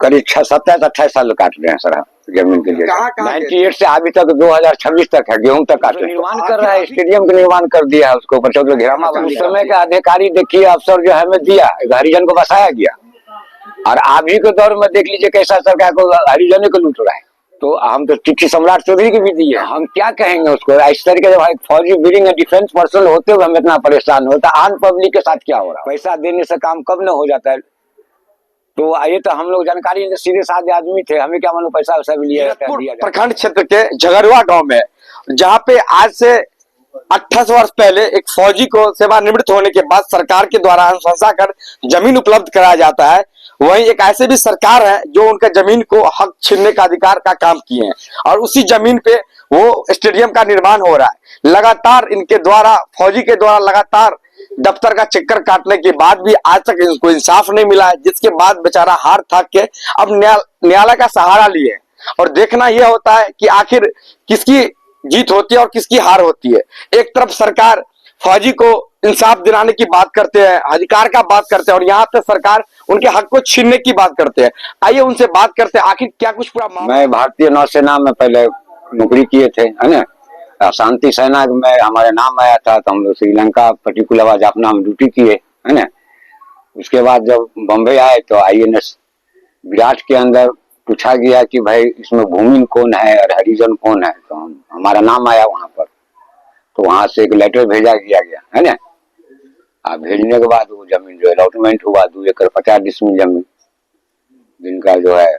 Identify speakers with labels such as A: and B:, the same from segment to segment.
A: करीब 27-28 साल काट रहे हैं सर जमीन के लिए। 98 से अभी तक 2026 तक है, गेहूं तक काट निर्माण कर रहा है, स्टेडियम का निर्माण कर दिया है, उसको ऊपर घेरावा। उस समय का अधिकारी देखिए, अफसर जो हमें दिया, हरिजन को बसाया गया। और अभी के दौर में देख लीजिए कैसा सरकार को हरिजन को लूट रहा है। तो हम तो चिट्ठी सम्राट चौधरी की भी दी है, हम क्या कहेंगे उसको। इस तरीके जब फौजी बिलिंग डिफेंस पर्सन होते हुए हम इतना परेशान होता, आम पब्लिक के साथ क्या हो रहा है। पैसा देने से काम कब न हो जाता है। तो आइए, तो हम लोग जानकारी सीधे साधे आदमी थे, हमें क्या मालूम पैसा वैसा भी लिया
B: प्रखंड क्षेत्र के झगड़ुआ गांव में, जहां पे आज से 28 वर्ष पहले एक फौजी को सेवानिवृत्त होने के बाद सरकार के द्वारा अनुशंसा कर जमीन उपलब्ध कराया जाता है, वहीं एक ऐसे भी सरकार है जो उनका जमीन को हक छीनने का अधिकार का काम किए हैं और उसी जमीन पे वो स्टेडियम का निर्माण हो रहा है। लगातार इनके द्वारा, फौजी के द्वारा लगातार दफ्तर का चक्कर काटने के बाद भी आज तक इनको इंसाफ नहीं मिला है, जिसके बाद बेचारा हार थाक के अब न्यायालय का सहारा लिए। और देखना यह होता है कि आखिर किसकी जीत होती है और किसकी हार होती है। एक तरफ सरकार फौजी को इंसाफ दिलाने की बात करते हैं, अधिकार का बात करते हैं, और यहाँ पे सरकार उनके हक को छीनने की बात करते हैं। आइए उनसे बात करते हैं आखिर क्या कुछ पूरा मामला।
A: मैं भारतीय नौसेना में पहले नौकरी किए थे, है ना। शांति सेना में हमारे नाम आया था, तो हम लोग श्रीलंका पर्टिकुलर जाफना में ड्यूटी किए, है ना। उसके बाद जब बम्बई आए तो INS विराट के अंदर पूछा गया कि भाई इसमें भूमि कौन है और हरिजन कौन है, तो हमारा नाम आया वहां पर। तो वहां से एक लेटर भेजा गया, है ना। भेजने के बाद वो जमीन जो अलॉटमेंट हुआ 2 एकड़ 50 डिसमिल जमीन, जिनका जो है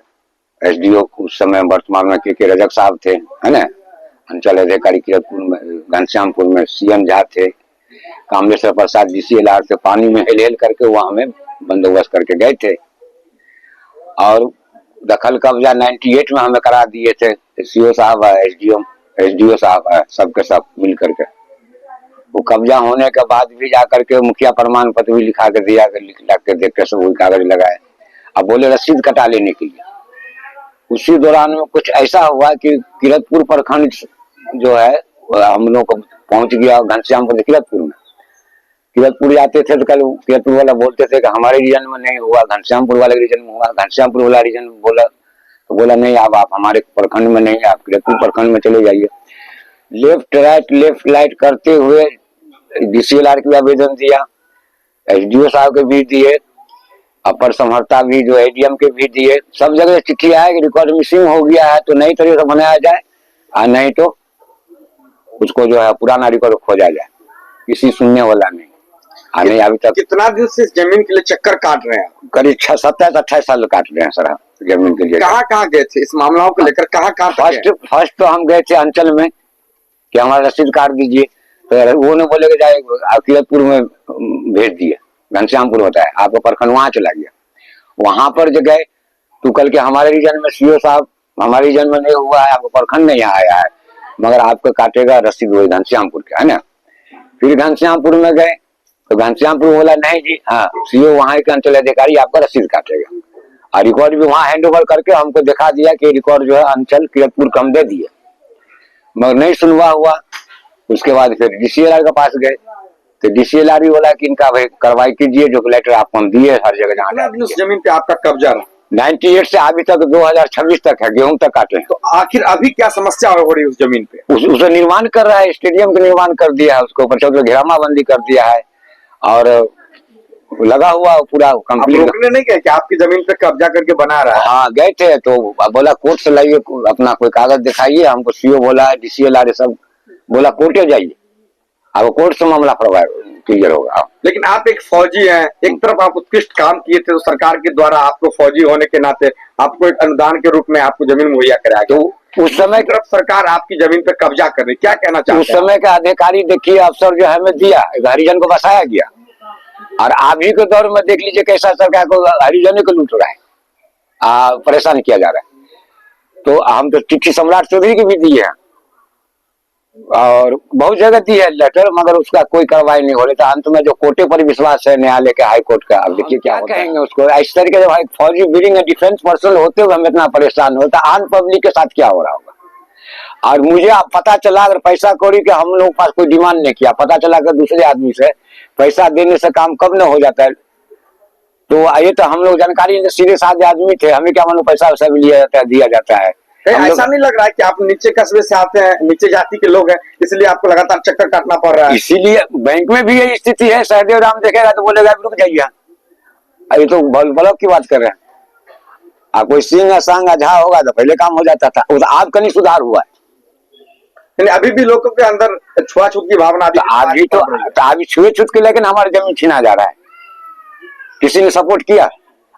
A: SDO उस समय वर्तमान में के रजक साहब थे, है ना। अंचल अधिकारी किरतपुर में, घनश्यामपुर में CM झा थे, कामलेश्वर प्रसाद DCLR से पानी में हेल करके वो हमें बंदोबस्त करके गए थे। और दखल कब्जा 98 में हमें करा दिए थे। CO साहब है, SDO साहब है, सबके सब मिल करके। वो कब्जा होने के बाद भी जाकर के मुखिया प्रमाण पत्र भी लिखा के दिया, लिख के देख के सब वही कागज लगाए। अब बोले रसीद कटा लेने के लिए। उसी दौरान में कुछ ऐसा हुआ कि किरतपुर प्रखंड जो है हम लोग को पहुंच गया घनश्यामपुर किरतपुर में। किरतपुर जाते थे तो कल किरतपुर वाला बोलते थे कि हमारे रीजन में नहीं हुआ, घनश्यामपुर वाले रीजन में हुआ। घनश्यामपुर वाला रीजन में बोला तो बोला नहीं, अब आप हमारे प्रखंड में नहीं, आप किरतपुर प्रखंड में चले जाइए। लेफ्ट राइट करते हुए DCLR की आवेदन दिया, SDO साहब के भी दिए, अपर समहर्ता भी जो ADM के भी दिए। सब जगह चिट्ठी आया कि रिकॉर्ड मिसिंग हो गया है, तो नई तरीके से बनाया जाए, और नहीं तो उसको जो है पुराना रिकॉर्ड खोजा जाए। किसी सुनने वाला नहीं। नहीं अभी तक।
B: कितना दिन से जमीन के लिए चक्कर काट रहे हैं?
A: करीब 27-28 साल काट रहे हैं सर जमीन के लिए।
B: कहाँ गए थे इस मामलों को लेकर? कहाँ
A: फर्स्ट तो हम गए थे अंचल में कि हमारा रसीद काट दीजिए, तो वो ने बोले कि जाए किरतपुर में भेज दिए, घनश्यामपुर होता है आपका प्रखंड, वहां चला गया। वहां पर जो गए तो कल के हमारे रीजन में CO साहब, हमारे रीजन में नहीं हुआ है, आपका प्रखंड नहीं आया है, मगर आपको काटेगा रसीद वही घनश्यामपुर का, है ना। फिर घनश्यामपुर में गए तो घनश्यामपुर बोला नहीं जी, हाँ CO वहां के अंचल अधिकारी आपका रसीद काटेगा। और रिकॉर्ड भी वहां हैंड ओवर करके हमको दिखा दिया कि रिकॉर्ड जो है अंचल किरतपुर को हम दे दिए, मगर नहीं सुनवा हुआ। उसके बाद फिर DCLR के पास गए तो DCLR भी बोला कि इनका भाई कार्रवाई कीजिए, जो लेटर आपको हम दिए हर जगह। जहाँ
B: उस जमीन पे आपका कब्जा रहा
A: 98 से अभी तक 2026 तक है, गेहूं तक काटे।
B: तो आखिर अभी क्या समस्या हो रही है उस जमीन पे?
A: उसे निर्माण कर रहा है, स्टेडियम का निर्माण कर दिया है, उसको ऊपर घेरावा बंदी कर दिया है और लगा हुआ पूरा कंप्लीट।
B: रोकने नहीं गए कि आपकी जमीन पे कब्जा करके बना रहा है?
A: हाँ गए थे, तो बोला कोर्ट से लाइए अपना कोई कागज दिखाइए हमको। CO बोला, DCLR सब बोला कोर्टे जाइए, अब कोर्ट से मामला क्लियर होगा।
B: लेकिन आप एक फौजी हैं, एक तरफ आप उत्कृष्ट काम किए थे, तो सरकार के द्वारा आपको फौजी होने के नाते आपको एक अनुदान के रूप में आपको जमीन मुहैया कराया गया।
A: तो उस समय
B: तरफ सरकार आपकी जमीन पे कब्जा कर रही, क्या कहना चाहते हैं?
A: उस समय का अधिकारी देखिए, अफसर जो हमें दिया, हरिजन को बसाया गया। और अभी के दौर में देख लीजिए कैसा सरकार को हरिजन को लूट रहा है, परेशान किया जा रहा है। तो हम तो चिट्ठी सम्राट चौधरी की भी दी है और बहुत जगह दी है लेटर, मगर उसका कोई कार्रवाई नहीं हो रही। तो अंत में जो कोर्टे पर विश्वास है न्यायालय के, हाई कोर्ट का, अब देखिए क्या कहेंगे उसको। इस तरीके जब फौजी बिलिंग डिफेंस पर्सन होते हुए हम इतना परेशान होता, आम पब्लिक के साथ क्या हो रहा होगा। और मुझे पता चला अगर पैसा कौड़ी के हम लोग पास कोई डिमांड नहीं किया, पता चला कि दूसरे आदमी से पैसा देने से काम कब न हो जाता है। तो ये तो हम लोग जानकारी सीधे साधे आदमी थे, हमें क्या मालूम पैसा वैसा भी लिया जाता है, दिया जाता है। हम
B: ऐसा
A: लोग
B: नहीं लग रहा है कि आप नीचे कस्बे से आते हैं, नीचे जाति के लोग हैं, इसलिए आपको लगातार चक्कर काटना पड़ रहा है?
A: इसीलिए बैंक में भी यही स्थिति है, सहदेव राम देखेगा तो बोलेगा रुक जाइए, ये तो ब्लॉक की बात कर रहे हैं। आप कोई सिंह सांग अझा होगा तो पहले काम हो जाता था, वो तो आप कहीं सुधार हुआ है।
B: यानी अभी भी लोगों के अंदर छुआछूत की भावना
A: तो अभी छुए छूत के लेकिन हमारी जमीन छीना जा रहा है। किसी ने सपोर्ट किया?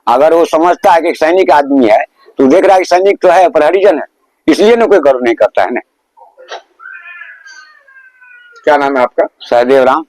A: अगर वो समझता है कि सैनिक आदमी है तो देख रहा है कि सैनिक तो है पर हरिजन है, इसलिए ना कोई गौरव नहीं करता है ना।
B: क्या नाम है आपका?
A: सहदेव राम।